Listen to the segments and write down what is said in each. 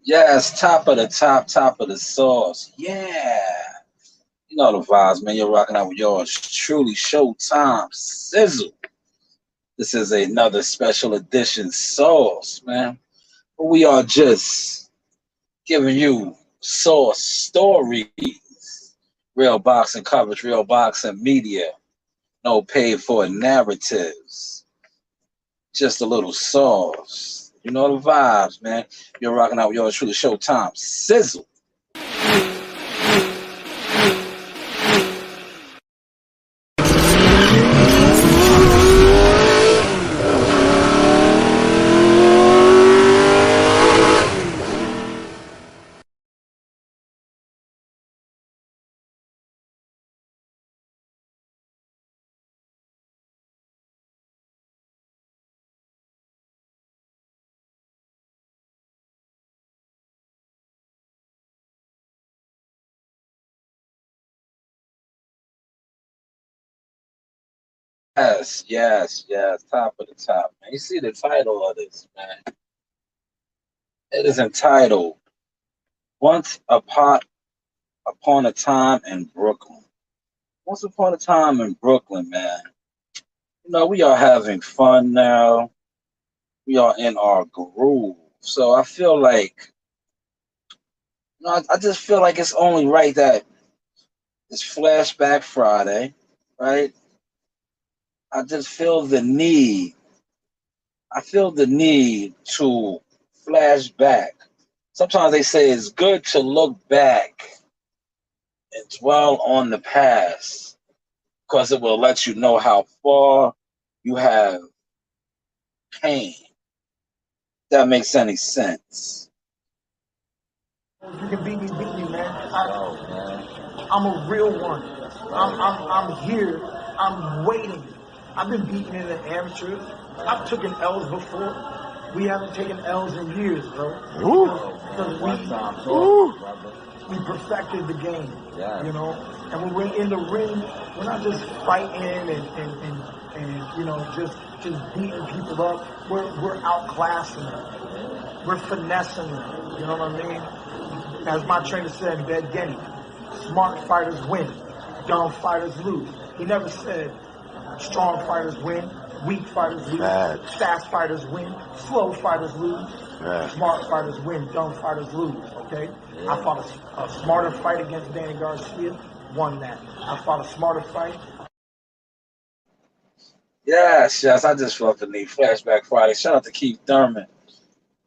Yes, top of the top, top of the sauce. Yeah. You know the vibes, man. You're rocking out with yours truly, Showtime Sizzle. This is another special edition sauce, man. We are just giving you sauce stories, real boxing coverage, real boxing media, no paid for narratives, just a little sauce. You know the vibes, man. You're rocking out with yours truly, Showtime Sizzle. Yes, yes, yes. Top of the top, man. You see the title of this, man. It is entitled Once Upon a Time in Brooklyn. Once upon a time in Brooklyn, man. You know, we are having fun now. We are in our groove. So I feel like, I just feel like it's only right that it's Flashback Friday, right? I just feel the need. I feel the need to flash back. Sometimes they say it's good to look back and dwell on the past because it will let you know how far you have came. That makes any sense. You can beat me, man. I'm a real one. I'm here. I'm waiting. I've been beaten in the amateurs. I've taken L's before. We haven't taken L's in years, bro. Because we perfected the game, you know. And when we're in the ring, we're not just fighting and you know just beating people up. We're outclassing them. We're finessing them. You know what I mean? As my trainer said, Bed Genny, smart fighters win, dumb fighters lose. He never said strong fighters win, weak fighters lose, fast fighters win, slow fighters lose, smart fighters win, dumb fighters lose, okay? Yeah. I fought a smarter fight against Danny Garcia, won that. I fought a smarter fight. Yes, yes, I just felt the need. Flashback Friday. Shout out to Keith Thurman,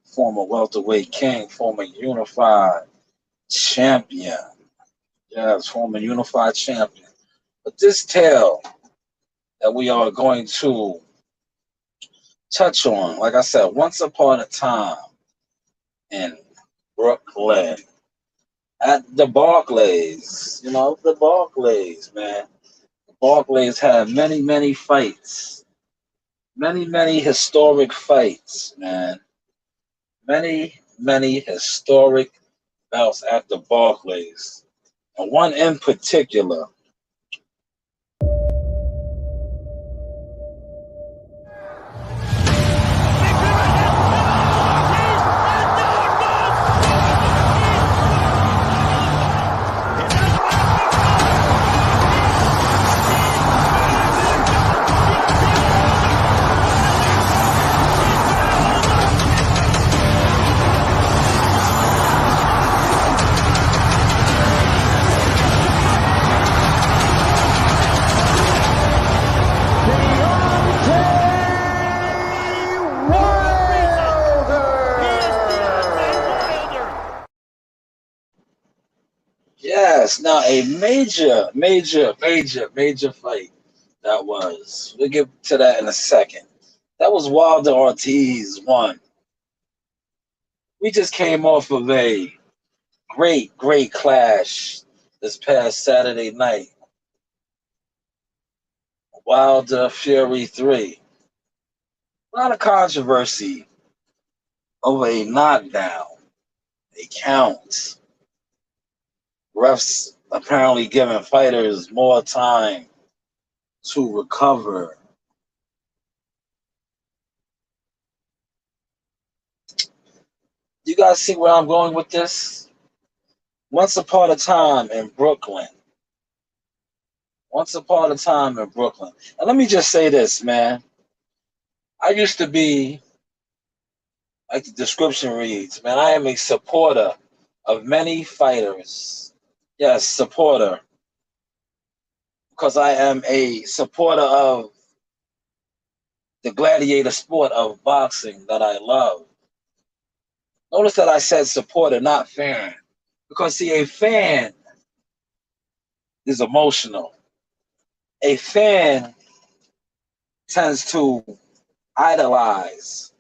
former welterweight king, former unified champion. Yes, former unified champion. But this tale that we are going to touch on, like I said, once upon a time in Brooklyn at the Barclays. You know, the Barclays, man. The Barclays had many, many fights. Many, many historic fights, man. Many, many historic bouts at the Barclays. And one in particular. Yes, now a major, major, major, major fight that was. We'll get to that in a second. That was Wilder Ortiz one. We just came off of a great, great clash this past Saturday night. Wilder Fury 3. A lot of controversy over a knockdown, a count. Refs apparently giving fighters more time to recover. You guys see where I'm going with this? Once upon a time in Brooklyn. Once upon a time in Brooklyn. And let me just say this, man. I used to be, like the description reads, man, I am a supporter of many fighters. Yes, supporter. Because I am a supporter of the gladiator sport of boxing that I love. Notice that I said supporter, not fan. Because, see, a fan is emotional. A fan tends to idolize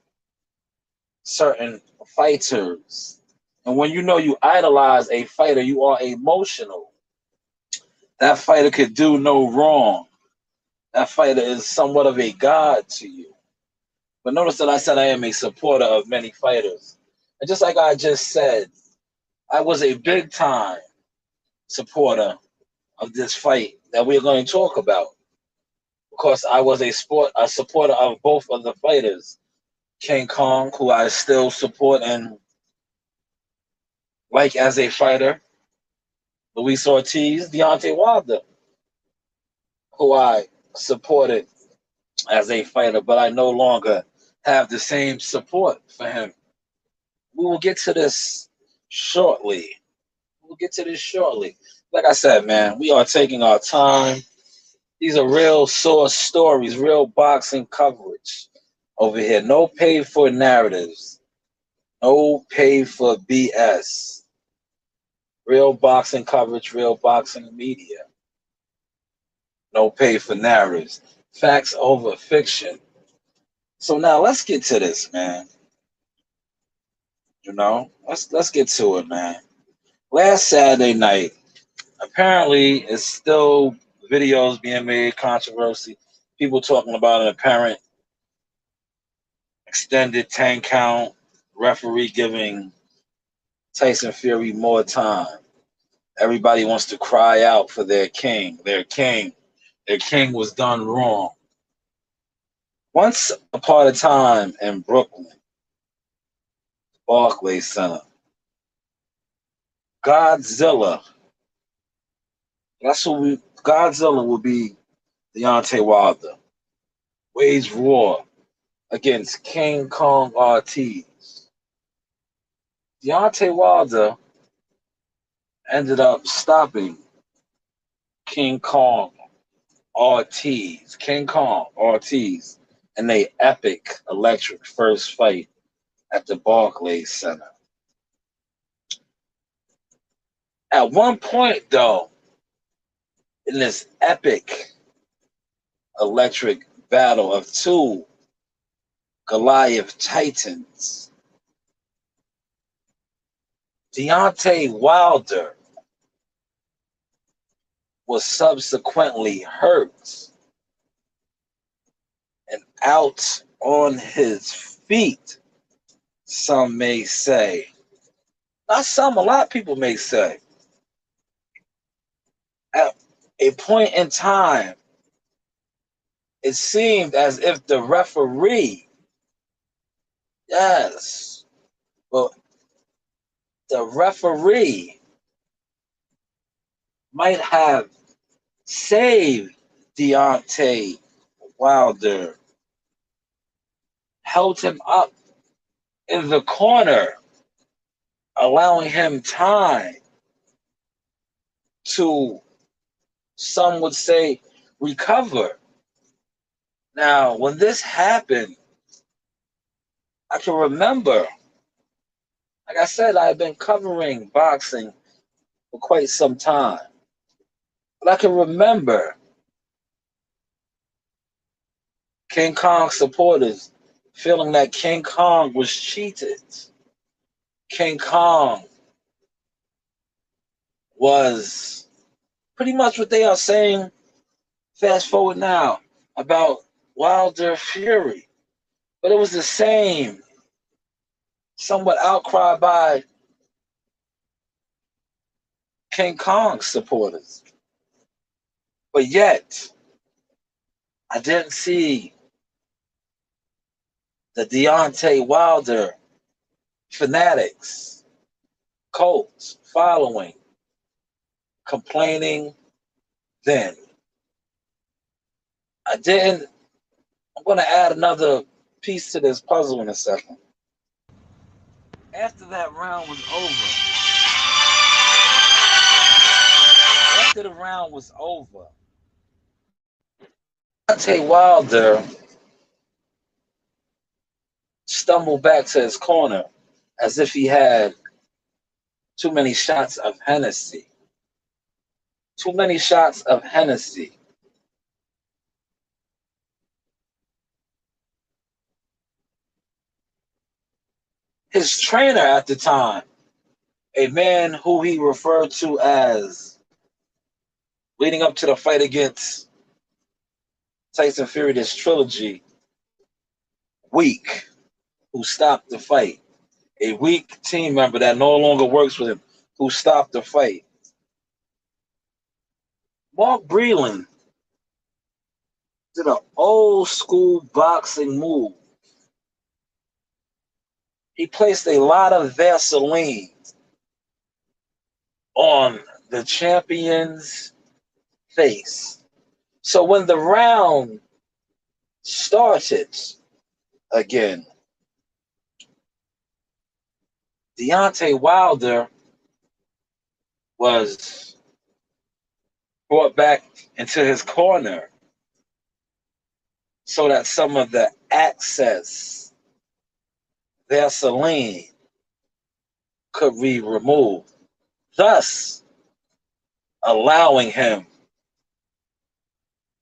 certain fighters. And when you know you idolize a fighter, you are emotional. That fighter could do no wrong. That fighter is somewhat of a god to you. But notice that I said I am a supporter of many fighters. And just like I just said, I was a big time supporter of this fight that we're going to talk about. Because I was a supporter of both of the fighters. King Kong, who I still support and like as a fighter. Luis Ortiz, Deontay Wilder, who I supported as a fighter, but I no longer have the same support for him. We will get to this shortly. We'll get to this shortly. Like I said, man, we are taking our time. These are real source stories, real boxing coverage over here. No paid for narratives. No paid for BS. Real boxing coverage, real boxing media. No paid for narratives. Facts over fiction. So now let's get to this, man. Let's get to it, man. Last Saturday night, apparently it's still videos being made, controversy, people talking about an apparent extended 10 count, referee giving Tyson Fury more time. Everybody wants to cry out for their king. Their king. Their king was done wrong. Once upon a time in Brooklyn, Barclays Center, Godzilla. Godzilla will be Deontay Wilder. Wage war against King Kong Ortiz. Deontay Wilder ended up stopping King Kong Ortiz. King Kong Ortiz in a epic, electric first fight at the Barclays Center. At one point, though, in this epic, electric battle of two Goliath Titans, Deontay Wilder was subsequently hurt and out on his feet, some may say. Not some, a lot of people may say. At a point in time, it seemed as if the referee, yes, well, the referee might have saved Deontay Wilder, held him up in the corner, allowing him time to, some would say, recover. Now, when this happened, I can remember, like I said, I've been covering boxing for quite some time. But I can remember King Kong supporters feeling that King Kong was cheated. King Kong was pretty much what they are saying, fast forward now, about Wilder Fury. But it was the same, somewhat outcry by King Kong supporters. But yet, I didn't see the Deontay Wilder fanatics, cults, following, complaining then. I'm going to add another piece to this puzzle in a second. After that round was over, after the round was over, Deontay Wilder stumbled back to his corner as if he had too many shots of Hennessy. Too many shots of Hennessy. His trainer at the time, a man who he referred to as, leading up to the fight against Tyson Fury, this trilogy, weak, who stopped the fight. A weak team member that no longer works with him, who stopped the fight. Mark Breland did an old school boxing move. He placed a lot of Vaseline on the champion's face. So when the round started again, Deontay Wilder was brought back into his corner so that some of the excess Vaseline could be removed, thus allowing him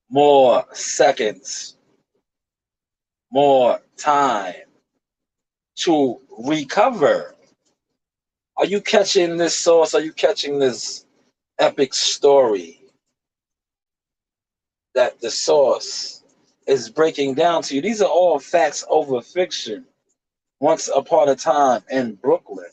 more seconds, more time to recover. Are you catching this sauce? Are you catching this epic story that the sauce is breaking down to you? These are all facts over fiction. Once upon a time in Brooklyn.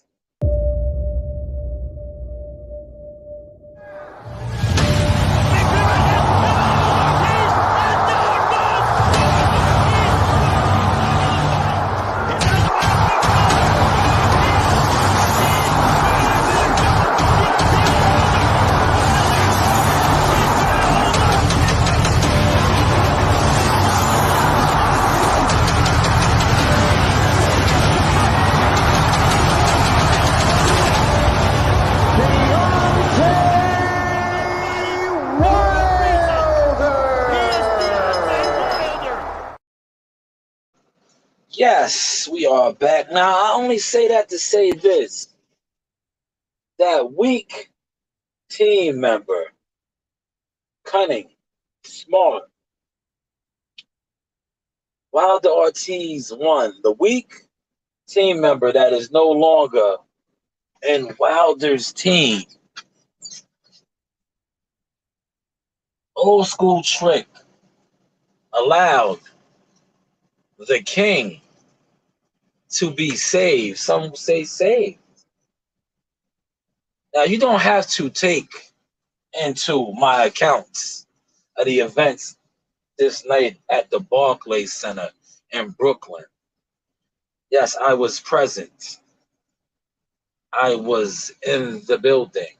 Yes, we are back. Now, I only say that to say this. That weak team member, cunning, smart, Wilder Ortiz won. The weak team member that is no longer in Wilder's team. Old school trick allowed the king to be saved. Some say saved. Now, you don't have to take into my accounts of the events this night at the Barclays Center in Brooklyn. Yes, I was present. I was in the building.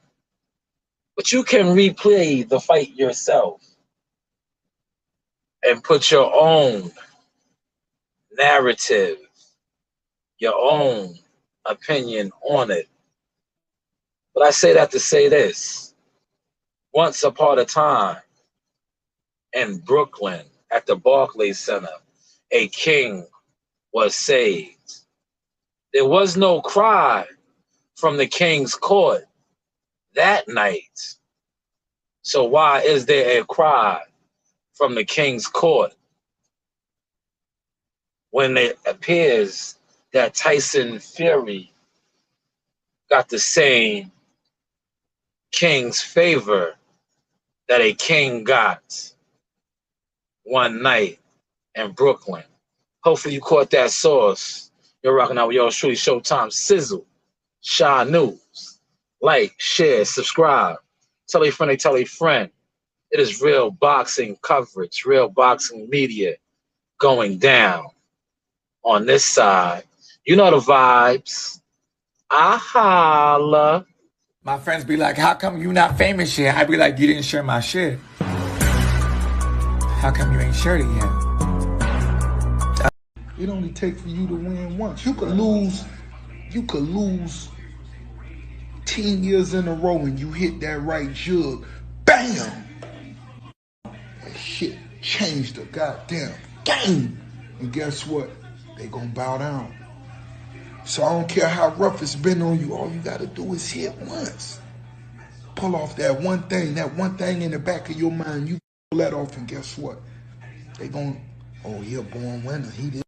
But you can replay the fight yourself and put your own narrative, your own opinion on it. But I say that to say this. Once upon a time in Brooklyn at the Barclays Center, a king was saved. There was no cry from the king's court that night. So why is there a cry from the king's court when it appears that Tyson Fury got the same king's favor that a king got one night in Brooklyn? Hopefully you caught that sauce. You're rocking out with yours truly, Showtime Sizzle, Shy News. Like, share, subscribe. Tell a friend, they tell a friend. It is real boxing coverage, real boxing media going down on this side. You know the vibes. I holla. My friends be like, how come you not famous yet? I be like, you didn't share my shit. How come you ain't shared it yet? It only takes for you to win once. You could lose 10 years in a row and you hit that right jug. Bam! That shit changed the goddamn game. And guess what? They gonna bow down. So I don't care how rough it's been on you, all you gotta do is hit once. Pull off that one thing in the back of your mind, you pull that off and guess what? They gonna, oh, he a born winner. He did.